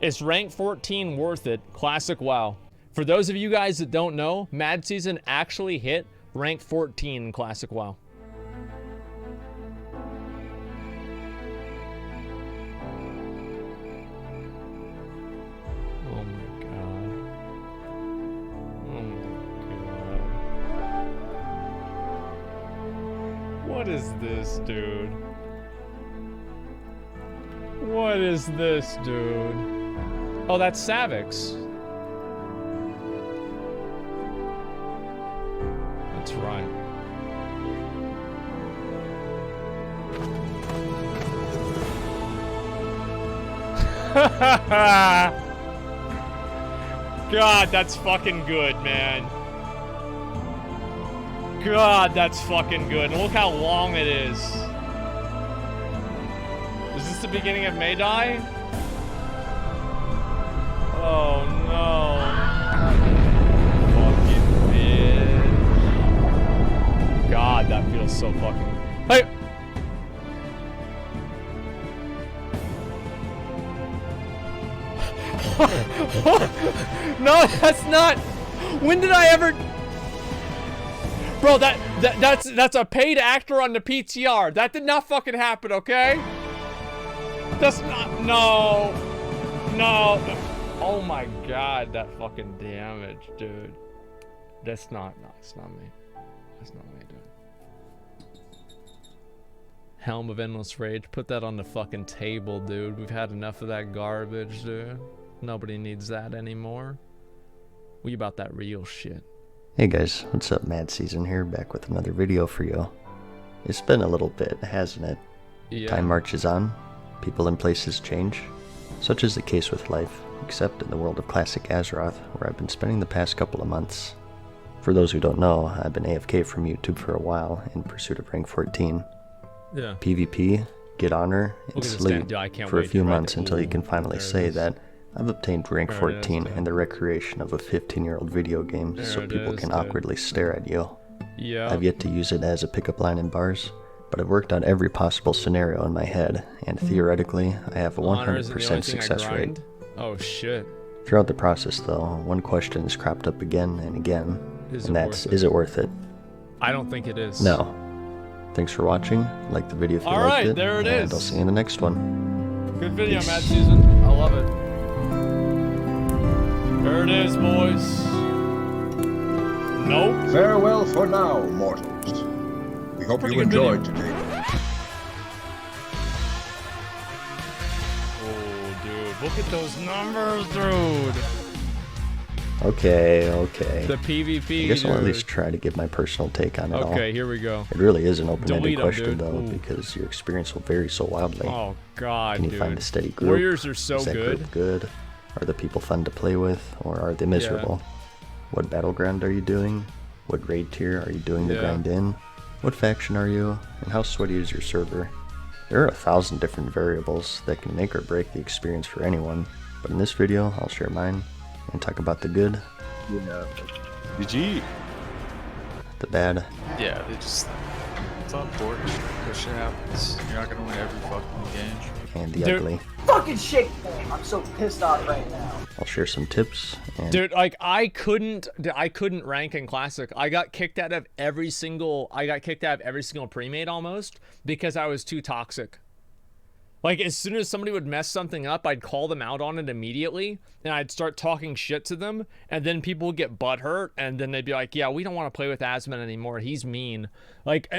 Is rank 14 worth it? Classic WoW. For those of you guys that don't know, MadSeason actually hit rank 14 in Classic WoW. Oh my god. Oh my god. What is this, dude? What is this, dude? Oh, that's Savix. That's right. God, that's fucking good, man. God, that's fucking good. And look how long it is. Is this the beginning of Maydai? Oh no. Fucking bitch. God, that feels so fucking... Hey! No, that's not... When did I ever... Bro, that's a paid actor on the PTR. That did not fucking happen, okay? That's not... No. No. Oh my god, that fucking damage, dude. That's not... No, it's not me. That's not me, dude. Helm of Endless Rage. Put that on the fucking table, dude. We've had enough of that garbage, dude. Nobody needs that anymore. We about that real shit. Hey guys, what's up? MadSeason here, back with another video for you. It's been a little bit, hasn't it? Yeah. Time marches on, people and places change. Such is the case with life, except in the world of classic Azeroth, where I've been spending the past couple of months. For those who don't know, I've been AFK from YouTube for a while in pursuit of rank 14. Yeah. PvP, get honor, and sleep for a few months until you can finally say that I've obtained rank 14 in the recreation of a 15-year-old video game so people can awkwardly stare at you. Yeah. I've yet to use it as a pickup line in bars, but I've worked out every possible scenario in my head, and theoretically, I have a 100% success rate. Oh shit. Throughout the process though, one question has cropped up again and again, and that's, is it worth it? I don't think it is. No. Thanks for watching, like the video if you liked it, there it and is. I'll see you in the next one. Good video, Peace. MadSeason. I love it. There it is, boys. Nope. Farewell for now, mortals. We hope you enjoyed today. Oh, dude. Look at those numbers, dude. Okay. The PvP, I guess I'll at dude. least try to give my personal take on it all. Okay, here we go. It really is an open-ended Delete 'em, question dude. though, Ooh. because your experience will vary so wildly. Oh, God, Can you dude. find a steady group? Warriors are so Is that good. group good? Are the people fun to play with, or are they miserable? What battleground are you doing? What raid tier are you doing the grind in? What faction are you? And how sweaty is your server? There are 1,000 different variables that can make or break the experience for anyone, but in this video I'll share mine and talk about the good, GG. the bad, Yeah, it's unfortunate. That shit happens. You're not gonna win every fucking game. and the Dude. ugly. Fucking shit! I'm so pissed off right now. I'll share some tips and Dude, like I couldn't rank in Classic. I got kicked out of every single pre-made almost because I was too toxic. Like as soon as somebody would mess something up, I'd call them out on it immediately and I'd start talking shit to them, and then people would get butthurt and then they'd be like, yeah, we don't want to play with Asmon anymore. He's mean. Like,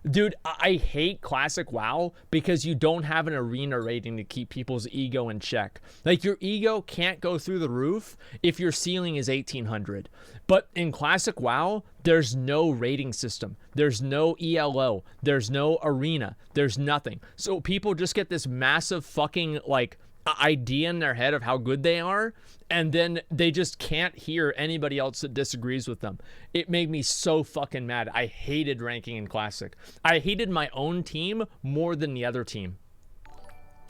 dude, I hate Classic WoW because you don't have an arena rating to keep people's ego in check. Like your ego can't go through the roof if your ceiling is 1800. But in Classic WoW, there's no rating system. There's no ELO. There's no arena. There's nothing. So people just get this massive fucking like idea in their head of how good they are, and then they just can't hear anybody else that disagrees with them. It made me so fucking mad. I hated ranking in Classic. I hated my own team more than the other team.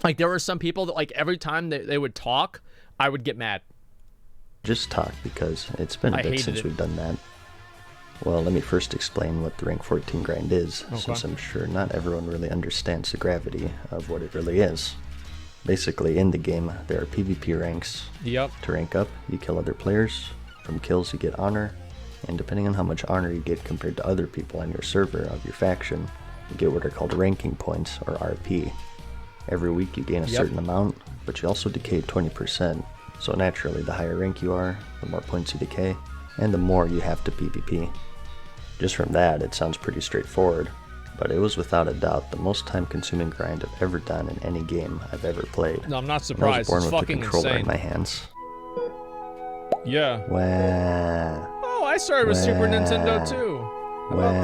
Like there were some people that like every time they would talk, I would get mad. just talk because it's been a bit since we've done that. Well, let me first explain what the rank 14 grind is, since I'm sure not everyone really understands the gravity of what it really is. Basically, in the game, there are PvP ranks. Yep. To rank up, you kill other players. From kills, you get honor. And depending on how much honor you get compared to other people on your server of your faction, you get what are called ranking points, or RP. Every week you gain a certain amount, but you also decay 20%. So naturally, the higher rank you are, the more points you decay, and the more you have to PvP. Just from that, it sounds pretty straightforward, but it was without a doubt the most time-consuming grind I've ever done in any game I've ever played. No, I'm not I surprised. was born It's with the fucking controller insane. in my hands. Yeah. Wah. Oh, I started with Super Nintendo too. How about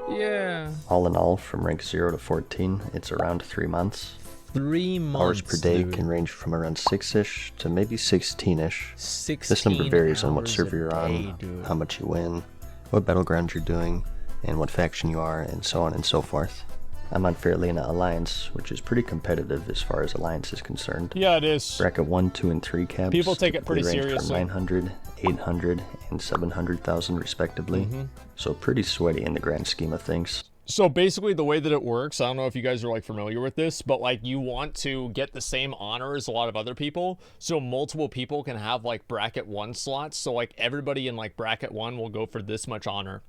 that? Yeah. All in all, from rank 0 to 14, it's around 3 months. 3 months. Hours per day dude. can range from around 6-ish to maybe 16-ish. 16 This number varies on what hours server a you're on, day, dude. how much you win, what battleground you're doing, and what faction you are, and so on and so forth. I'm on Fairlena Alliance, which is pretty competitive as far as Alliance is concerned. Yeah, it is. Bracket 1, 2, and 3 caps People take it pretty typically range seriously. from 900, 800, and 700,000 respectively. So pretty sweaty in the grand scheme of things. So basically the way that it works, I don't know if you guys are like familiar with this, but like you want to get the same honor as a lot of other people. So multiple people can have like bracket 1 slots. So like everybody in like bracket 1 will go for this much honor.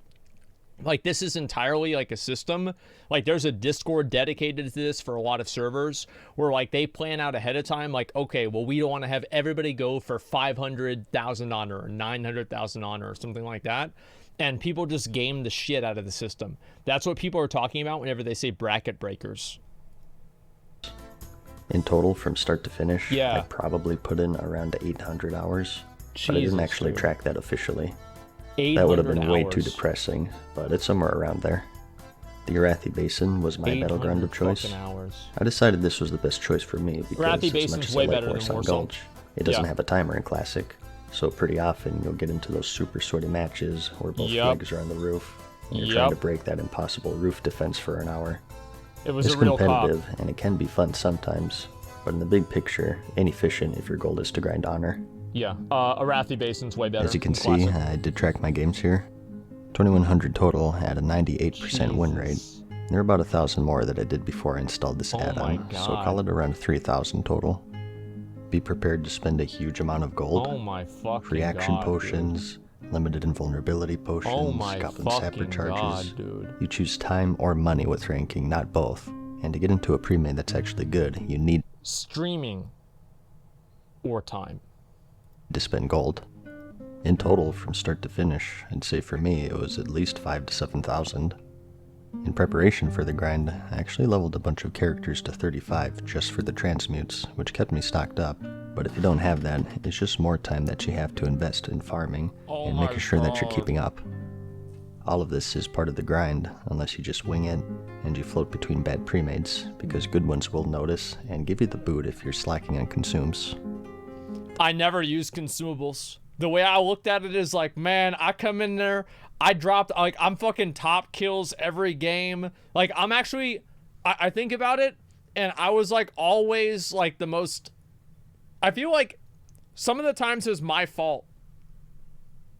Like this is entirely like a system. Like there's a Discord dedicated to this for a lot of servers where like they plan out ahead of time. Like, okay, well, we don't want to have everybody go for 500,000 honor or 900,000 honor or something like that. And people just game the shit out of the system. That's what people are talking about whenever they say bracket breakers. In total, from start to finish, Yeah. I probably put in around 800 hours. But I Jesus, didn't actually dude. track that officially. 800 That would have been way too hours. depressing, but it's somewhere around there. The Arathi Basin was my battleground of 800 choice. fucking hours. I decided this was the best choice for me because Arathi as Basin's much as way I like better than Warsong Warzone. Gulch, it doesn't Yeah. have a timer in Classic. So pretty often you'll get into those super sweaty matches where both Yep. flags are on the roof and you're trying Yep. to break that impossible roof defense for an hour. It was It's a real cop. competitive and it can be fun sometimes, but in the big picture, inefficient if your goal is to grind honor. Yeah, Arathi Basin's way better. As you can than see, Classic. I did track my games here. 2100 total at a 98% win rate. Jesus. There are about 1,000 more that I did before I installed this Oh my add-on, so God. call it around 3,000 total. Be prepared to spend a huge amount of gold, Oh my fucking free action God, potions, limited invulnerability dude. potions, Oh my goblin sapper fucking charges. God, dude. You choose time or money with ranking, not both. And to get into a pre-made that's actually good, you need Streaming or time. to spend gold. In total, from start to finish, I'd say for me it was at least 5,000 to 7,000. In preparation for the grind, I actually leveled a bunch of characters to 35 just for the transmutes, which kept me stocked up. But if you don't have that, it's just more time that you have to invest in farming Oh and my making sure that you're God. keeping up. All of this is part of the grind, unless you just wing it and you float between bad pre-mades, because good ones will notice and give you the boot if you're slacking on consumes. I never use consumables. The way I looked at it is like, man, I come in there, I dropped, like, I'm fucking top kills every game. Like, I'm actually, I think about it, and I was like always like the most, I feel like some of the times it was my fault.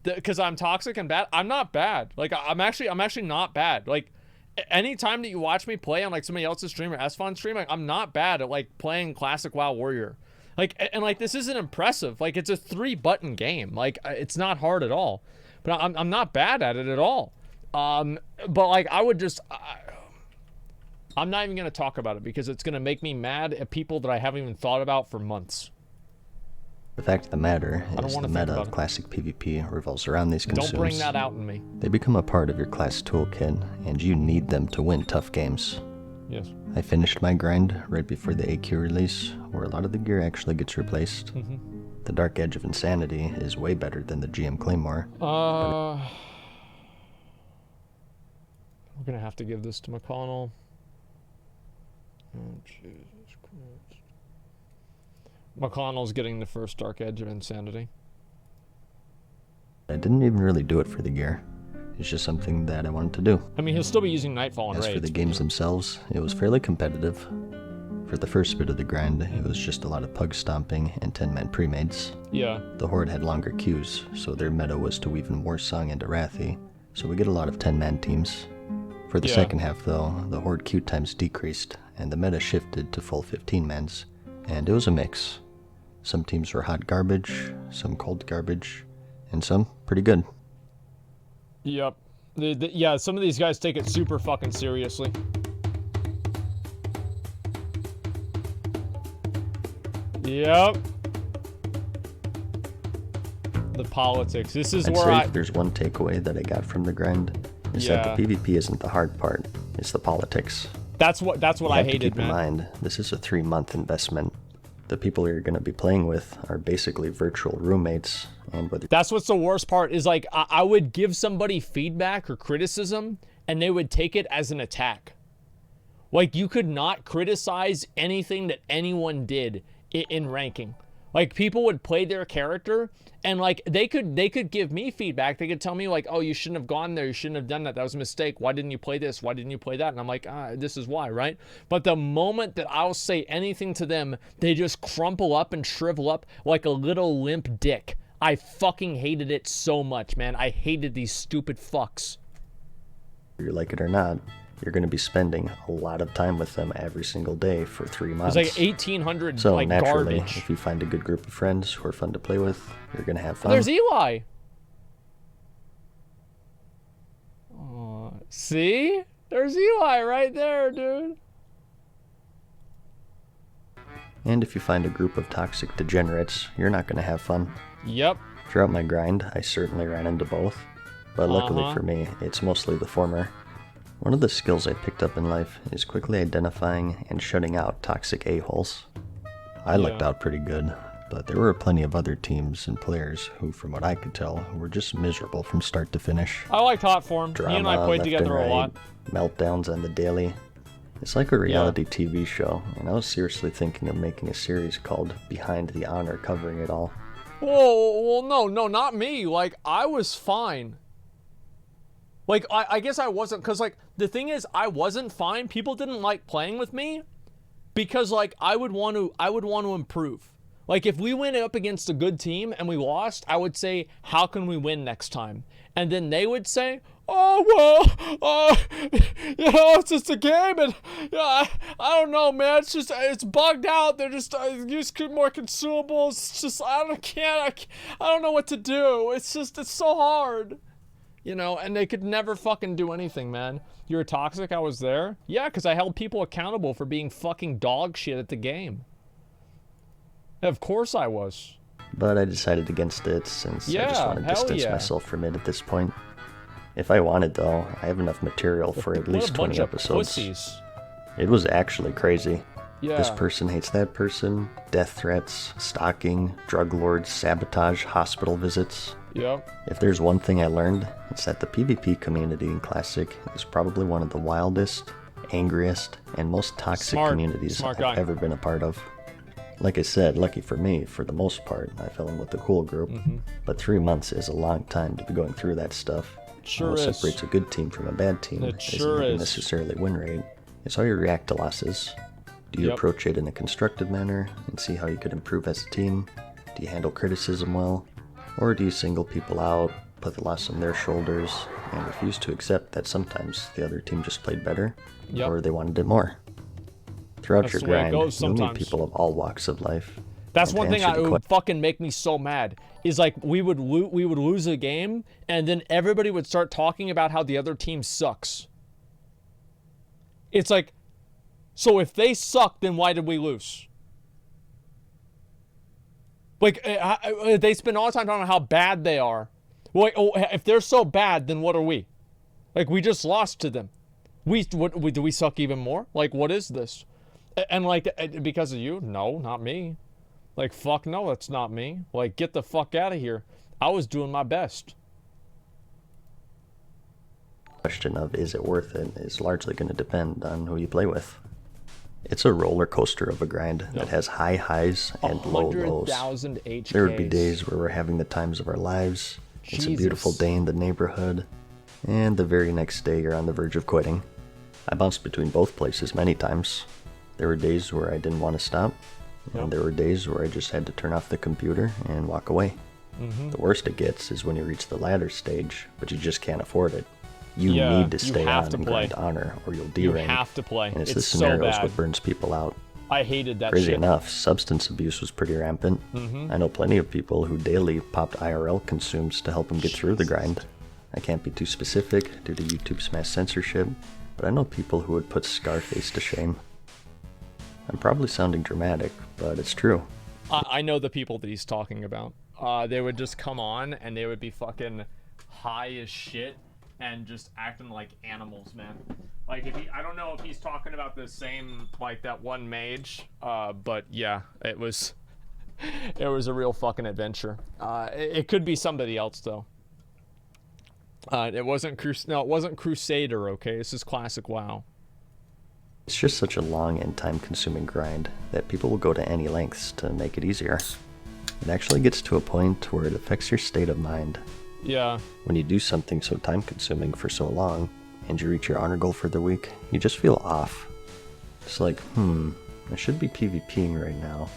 Because I'm toxic and bad. I'm not bad. Like, I'm actually not bad. Like, anytime that you watch me play on like somebody else's stream or Asfon stream, like, I'm not bad at like playing classic WoW Warrior. Like, and like, this isn't impressive. Like, it's a 3-button game. Like, it's not hard at all. But I'm not bad at it at all. But like, I would just, I'm not even going to talk about it because it's going to make me mad at people that I haven't even thought about for months. The fact of the matter don't is the wanna think meta about of it. classic PvP revolves around these consumes. Don't bring that out in me. They become a part of your class toolkit, and you need them to win tough games. Yes. I finished my grind right before the AQ release, where a lot of the gear actually gets replaced. The Dark Edge of Insanity is way better than the GM Claymore. We're gonna have to give this to McConnell. Oh, Jesus Christ. McConnell's getting the first Dark Edge of Insanity. I didn't even really do it for the gear. It's just something that I wanted to do. I mean, he'll still be using Nightfall and As Raids. for the games themselves, it was fairly competitive. For the first bit of the grind, it was just a lot of pug stomping and 10-man pre-mades. Yeah. The Horde had longer queues, so their meta was to weave in Warsong and Arathi, so we get a lot of 10-man teams. For the second half, though, the horde queue times decreased, and the meta shifted to full 15-mans, and it was a mix. Some teams were hot garbage, some cold garbage, and some pretty good. Yep. Yeah, some of these guys take it super fucking seriously. Yep. The politics. This is where I'd say if there's one takeaway that I got from the grind, is that the PvP isn't the hard part, it's the politics. That's what I hated, man. Keep in mind, this is a 3-month investment. The people you're going to be playing with are basically virtual roommates, and whether that's what's the worst part is, like, I would give somebody feedback or criticism and they would take it as an attack. Like, you could not criticize anything that anyone did in ranking. Like, people would play their character and, like, they could give me feedback. They could tell me, like, oh, you shouldn't have gone there, you shouldn't have done that, that was a mistake, why didn't you play this, why didn't you play that? And I'm like, this is why, right? But the moment that I'll say anything to them, they just crumple up and shrivel up like a little limp dick. I fucking hated it so much, man. I hated these stupid fucks. you like it or not, you're going to be spending a lot of time with them every single day for 3 months. It's like 1,800, so like, naturally, garbage. if you find a good group of friends who are fun to play with, you're going to have fun. There's Eli. See? There's Eli right there, dude. And if you find a group of toxic degenerates, you're not going to have fun. Yep. Throughout my grind, I certainly ran into both, but luckily for me, it's mostly the former. One of the skills I picked up in life is quickly identifying and shutting out toxic a-holes. I lucked out pretty good, but there were plenty of other teams and players who, from what I could tell, were just miserable from start to finish. I liked Hot Form. Me and I played together a lot. Meltdowns on the daily. It's like a reality TV show, and I was seriously thinking of making a series called Behind the Honor, covering it all. Whoa, well, no, not me. Like, I was fine. Like, I guess I wasn't, because, like, the thing is, I wasn't fine. People didn't like playing with me because, like, I would want to improve. Like, if we went up against a good team and we lost, I would say, how can we win next time? And then they would say, oh, well, you know, it's just a game, and I don't know, man, it's bugged out, they're just, use more consumables, it's just, I don't know what to do, it's so hard, you know, and they could never fucking do anything, man. You're toxic, I was there? Yeah, because I held people accountable for being fucking dog shit at the game. Of course I was. But I decided against it since I just want to distance myself from it at this point. If I wanted, though, I have enough material for at least 20 episodes. Pussies. It was actually crazy. Yeah. This person hates that person, death threats, stalking, drug lords, sabotage, hospital visits. Yep. If there's one thing I learned, it's that the PvP community in Classic is probably one of the wildest, angriest, and most toxic communities I've ever been a part of. Like I said, lucky for me, for the most part, I fell in with the cool group. But 3 months is a long time to be going through that stuff. Sure is. What separates a good team from a bad team isn't necessarily win rate. It's how you react to losses. Do you approach it in a constructive manner and see how you could improve as a team? Do you handle criticism well? Or do you single people out, put the loss on their shoulders, and refuse to accept that sometimes the other team just played better, or they wanted it more? Throughout your grind, you'll meet people of all walks of life. That's one thing that would fucking make me so mad, is like we would lose a game, and then everybody would start talking about how the other team sucks. It's like, so if they suck, then why did we lose? Like, they spend all the time talking about how bad they are. Like, oh, if they're so bad, then what are we? Like, we just lost to them. Do we suck even more? Like, what is this? And like, because of you? No, not me. Like, fuck no, that's not me. Like, get the fuck out of here. I was doing my best. Question of is it worth it is largely going to depend on who you play with. It's a roller coaster of a grind that has high highs and low lows. 100,000 HKs. There would be days where we're having the times of our lives. It's a beautiful day in the neighborhood. And the very next day you're on the verge of quitting. I bounced between both places many times. There were days where I didn't want to stop. And there were days where I just had to turn off the computer and walk away. The worst it gets is when you reach the latter stage, but you just can't afford it. You Yeah, need to you stay have on to and play. grind honor, or you'll You derank. have to play. And it's It's this so scenarios bad. what burns people out. I hated that Crazy shit. enough, substance abuse was pretty rampant. I know plenty of people who daily popped IRL consumes to help them get through the grind. I can't be too specific due to YouTube's mass censorship, but I know people who would put Scarface to shame. I'm probably sounding dramatic, but it's true. I know the people that he's talking about. They would just come on and they would be fucking high as shit and just acting like animals, man. Like, I don't know if he's talking about the same, like, that one mage, but yeah, it was a real fucking adventure. It could be somebody else, though. It wasn't Crusader, okay? This is classic WoW. It's just such a long and time-consuming grind that people will go to any lengths to make it easier. It actually gets to a point where it affects your state of mind. Yeah. When you do something so time-consuming for so long, and you reach your honor goal for the week, you just feel off. It's like, I should be PvPing right now.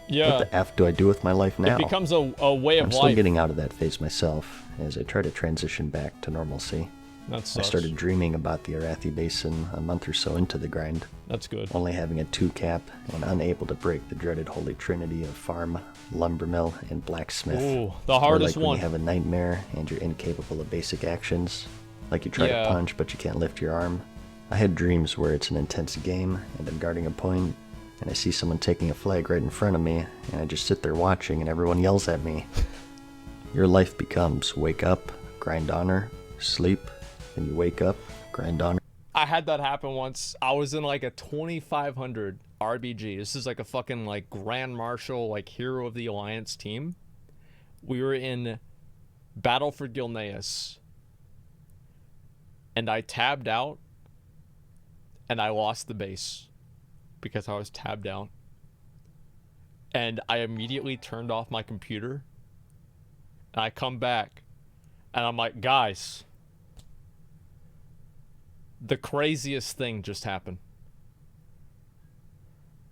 Yeah. What the F do I do with my life now? It becomes a way of I'm life. still getting out of that phase myself, as I try to transition back to normalcy. That I sucks. started dreaming about the Arathi Basin a month or so into the grind, That's good. only having a 2 cap and unable to break the dreaded holy trinity of farm, lumbermill, and blacksmith. Ooh, the Or hardest like when one. you have a nightmare and you're incapable of basic actions, like you try Yeah. to punch but you can't lift your arm. I had dreams where it's an intense game and I'm guarding a point, and I see someone taking a flag right in front of me, and I just sit there watching and everyone yells at me. Your life becomes wake up, grind honor, sleep, then you wake up, grind honor. I had that happen once. I was in like a 2500 RBG. This is like a fucking like Grand Marshal, like Hero of the Alliance team. We were in Battle for Gilneas. And I tabbed out. And I lost the base. Because I was tabbed out. And I immediately turned off my computer. And I come back. And I'm like, guys, the craziest thing just happened.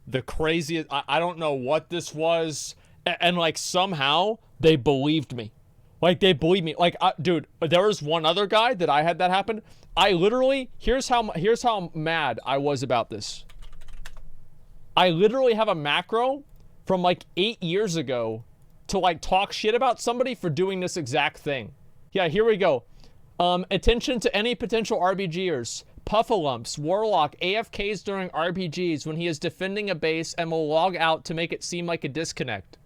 The craziest, I don't know what this was, and like somehow they believed me. Like they believed me. Like, dude, there was one other guy that I had that happen. I literally, here's how mad I was about this. I literally have a macro from like 8 years ago to like talk shit about somebody for doing this exact thing. Yeah, here we go. Attention to any potential RBGers. Puffalumps, Warlock, AFKs during RPGs when he is defending a base and will log out to make it seem like a disconnect.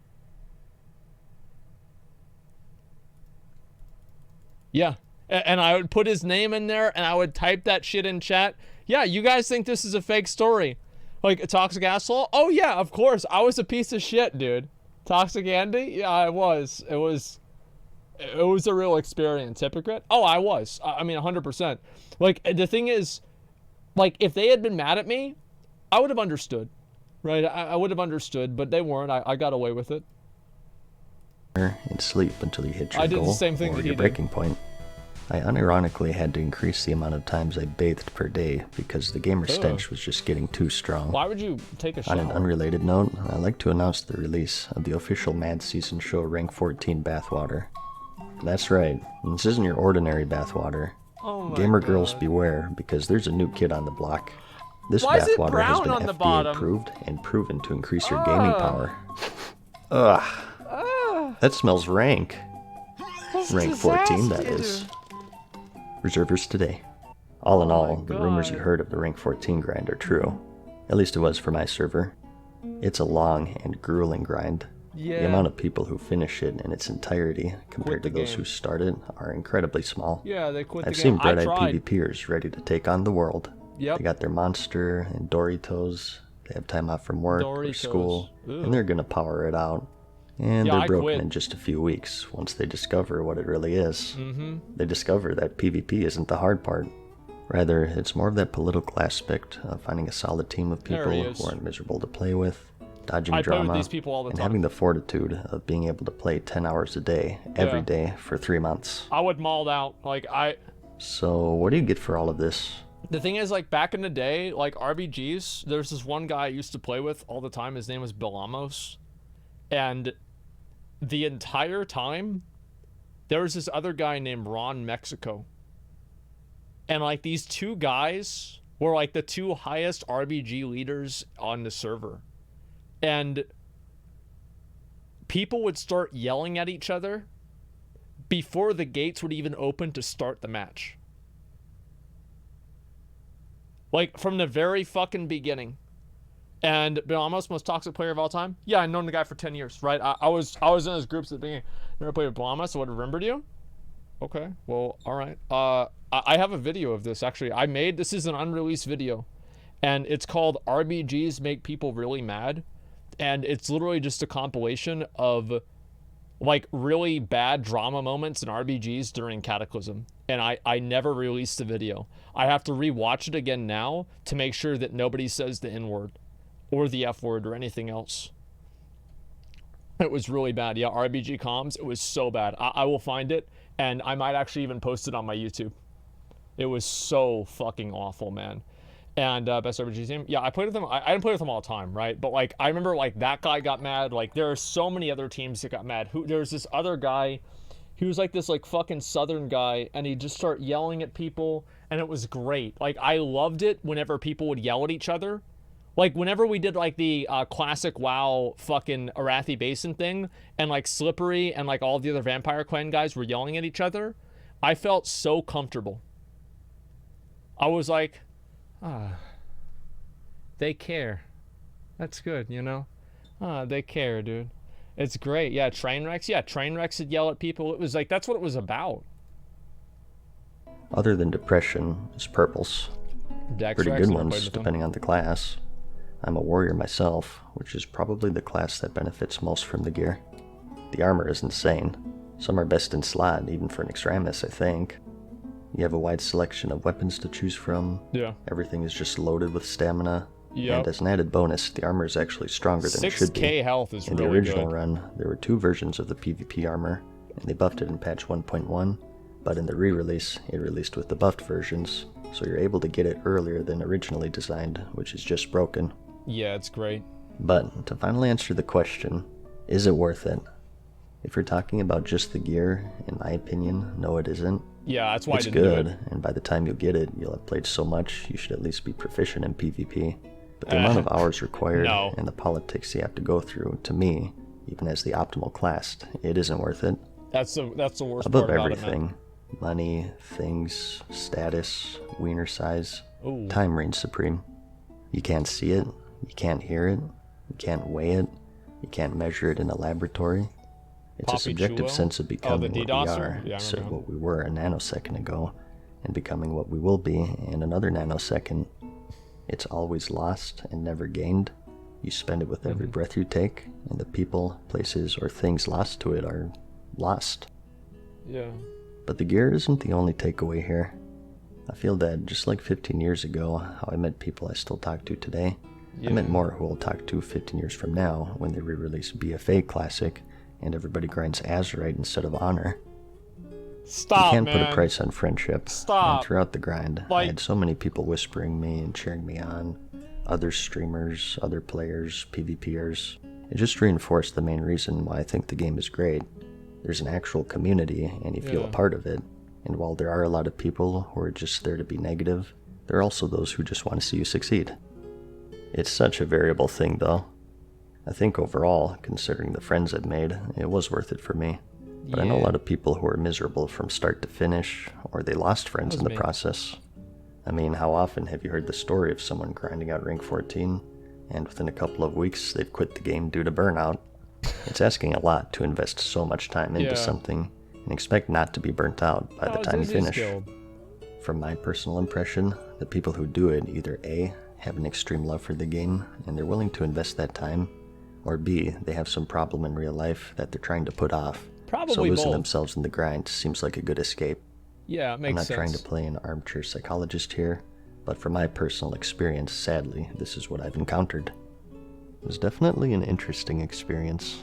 Yeah, and I would put his name in there and I would type that shit in chat. Yeah, you guys think this is a fake story? Like a Toxic Asshole? Oh yeah, of course. I was a piece of shit, dude. Toxic Andy? Yeah, I was. It was a real experience. Hypocrite? Oh, I was. I mean, 100%. Like, the thing is, like, if they had been mad at me, I would have understood. Right? I would have understood, but they weren't. I got away with it. And sleep until you hit your I did the goal same thing or that he your did. breaking point. I unironically had to increase the amount of times I bathed per day because the gamer stench was just getting too strong. Why would you take a On shower? an unrelated note, I'd like to announce the release of the official MadSeasonShow Rank 14 bathwater. That's right, this isn't your ordinary bathwater. Oh my Gamer God. girls beware, because there's a new kid on the block. This Why is it bathwater has brown been on the FDA bottom? approved and proven to increase your gaming power. Ugh. That smells rank. Rank 14, that is. Reservers today. All in all, the rumors you heard of the Rank 14 grind are true. At least it was for my server. It's a long and grueling grind. Yeah. The amount of people who finish it in its entirety compared to the those game. who start it are incredibly small. Yeah, they quit the I've game. seen I bright-eyed tried. PvPers ready to take on the world. Yep. They got their monster and Doritos. They have time off from work or Doritos. school, Ooh. and they're gonna power it out. And Yeah, they're I broken quit. in just a few weeks once they discover what it really is. Mm-hmm. They discover that PvP isn't the hard part. Rather, it's more of that political aspect of finding a solid team of There people he who is. aren't miserable to play with, dodging I play with drama, these people all the and time. having the fortitude of being able to play 10 hours a day, every Yeah. day, for 3 months. I would mauled out. Like, So, what do you get for all of this? the thing is, like, back in the day, like, RBGs, there's this one guy I used to play with all the time. His name was Bill Amos. And the entire time, there was this other guy named Ron Mexico. And like these two guys were like the two highest RBG leaders on the server. And people would start yelling at each other before the gates would even open to start the match. Like from the very fucking beginning. And Blamos, most toxic player of all time? Yeah, I've known the guy for 10 years, right? I was in his groups at the beginning. Never played with Blamos, so I remembered you? Okay, well, all right. I have a video of this, actually. This is an unreleased video. And it's called RBGs Make People Really Mad. And it's literally just a compilation of like really bad drama moments in RBGs during Cataclysm. And I never released the video. I have to rewatch it again now to make sure that nobody says the N-word or the F-word or anything else. It was really bad. Yeah, RBG comms, it was so bad. I will find it, and I might actually even post it on my YouTube. It was so fucking awful, man. And best RBG team, yeah, I played with them. I didn't play with them all the time, right? But like, I remember like that guy got mad. Like, there are so many other teams that got mad. There was this other guy. He was like this like fucking Southern guy, and he'd just start yelling at people, and it was great. Like, I loved it whenever people would yell at each other. Like, whenever we did, like, the classic WoW fucking Arathi Basin thing, and, like, Slippery and, like, all the other Vampire Clan guys were yelling at each other, I felt so comfortable. I was like, they care. That's good, you know? They care, dude. It's great. Yeah, Trainwrecks. Yeah, Trainwrecks would yell at people. It was like, that's what it was about. Other than depression, is purples. Pretty good ones, depending on the class. I'm a warrior myself, which is probably the class that benefits most from the gear. The armor is insane. Some are best in slot, even for an Extremis, I think. You have a wide selection of weapons to choose from. Yeah. Everything is just loaded with stamina. Yep. And as an added bonus, the armor is actually stronger than it should be. 6k health is really good. In the original run, there were 2 versions of the PvP armor, and they buffed it in patch 1.1, but in the re-release, it released with the buffed versions, so you're able to get it earlier than originally designed, which is just broken. Yeah, it's great. But to finally answer the question, is it worth it? If you're talking about just the gear, in my opinion, no it isn't. Yeah, that's why it's I didn't good, do it. And by the time you get it, you'll have played so much, you should at least be proficient in PvP. But the amount of hours required and the politics you have to go through, to me, even as the optimal class, it isn't worth it. That's the worst Above part about everything, it, man. money, things, status, wiener size, Ooh. time reigns supreme. You can't see it, you can't hear it, you can't weigh it, you can't measure it in a laboratory. It's a subjective sense of becoming what we are, so what we were a nanosecond ago, and becoming what we will be in another nanosecond. It's always lost and never gained. You spend it with every breath you take, and the people, places, or things lost to it are lost. Yeah. But the gear isn't the only takeaway here. I feel that just like 15 years ago, how I met people I still talk to today, I met more who I'll talk to 15 years from now when they re-release BFA Classic and everybody grinds Azurite instead of Honor. Stop, you can't man. Put a price on friendship. Stop. And throughout the grind, Like, I had so many people whispering me and cheering me on. Other streamers, other players, PvPers. It just reinforced the main reason why I think the game is great. There's an actual community, and you feel a part of it. And while there are a lot of people who are just there to be negative, there are also those who just want to see you succeed. It's such a variable thing, though. I think overall, considering the friends I've made, it was worth it for me. But I know a lot of people who are miserable from start to finish, or they lost friends in the process. I mean, how often have you heard the story of someone grinding out rank 14, and within a couple of weeks they've quit the game due to burnout? It's asking a lot to invest so much time into something, and expect not to be burnt out by the time you finish. From my personal impression, the people who do it either A, have an extreme love for the game, and they're willing to invest that time, or B, they have some problem in real life that they're trying to put off. Probably so losing both. themselves in the grind seems like a good escape. Yeah, it makes sense. I'm not trying to play an armchair psychologist here, but from my personal experience, sadly, this is what I've encountered. It was definitely an interesting experience.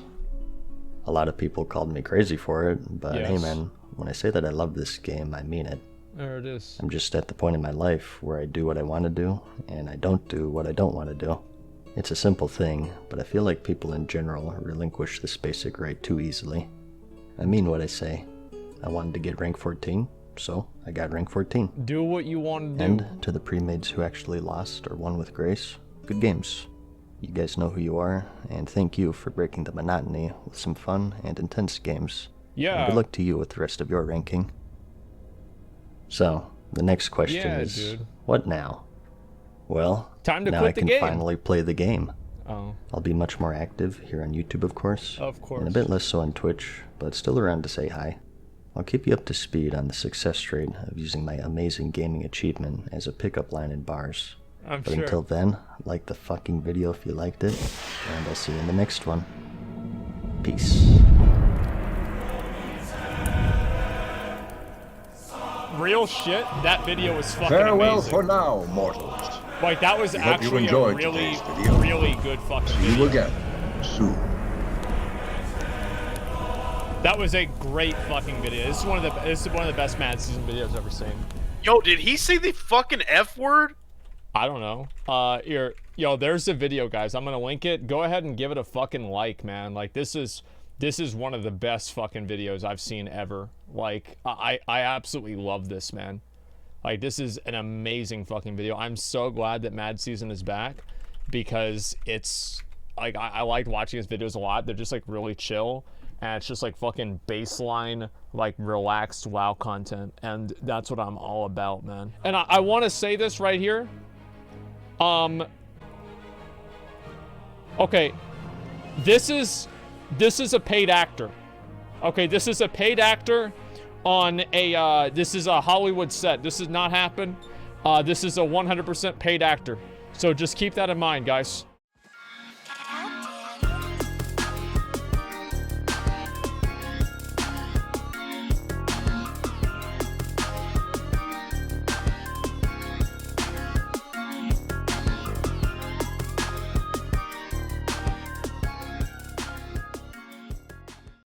A lot of people called me crazy for it, but hey man, when I say that I love this game, I mean it. There it is. I'm just at the point in my life where I do what I want to do, and I don't do what I don't want to do. It's a simple thing, but I feel like people in general relinquish this basic right too easily. I mean what I say. I wanted to get rank 14. so I got rank 14. Do what you want to do. And to the pre-mades who actually lost or won with grace, good games. You guys know who you are, and thank you for breaking the monotony with some fun and intense games. Yeah. And good luck to you with the rest of your ranking. So, the next question Yeah, is, dude. what now? Well, Time to now quit I the can game. finally play the game. Oh, I'll be much more active here on YouTube, of course. of course. And a bit less so on Twitch, but still around to say hi. I'll keep you up to speed on the success rate of using my amazing gaming achievement as a pickup line in bars. I'm But sure. until then, like the fucking video if you liked it, and I'll see you in the next one. Peace. Real shit, that video was fucking Farewell amazing. for now, mortals. Like, that was We hope you actually a enjoyed really, today's video. really good fucking See video. you again soon. That was a great fucking video. This is one of the best Mad Season videos I've ever seen. Yo, did he say the fucking F word? I don't know. Here, yo, there's the video, guys. I'm gonna link it. Go ahead and give it a fucking like, man. Like, this is one of the best fucking videos I've seen ever. Like, I absolutely love this, man. Like, this is an amazing fucking video. I'm so glad that Mad Season is back, because it's like, I liked watching his videos a lot. They're just like really chill, and it's just like fucking baseline, like relaxed WoW content, and that's what I'm all about, man. And I want to say this right here. Okay, this is a paid actor. Okay, this is a paid actor on a this is a Hollywood set. This has not happened. This is a 100% paid actor. So just keep that in mind, guys.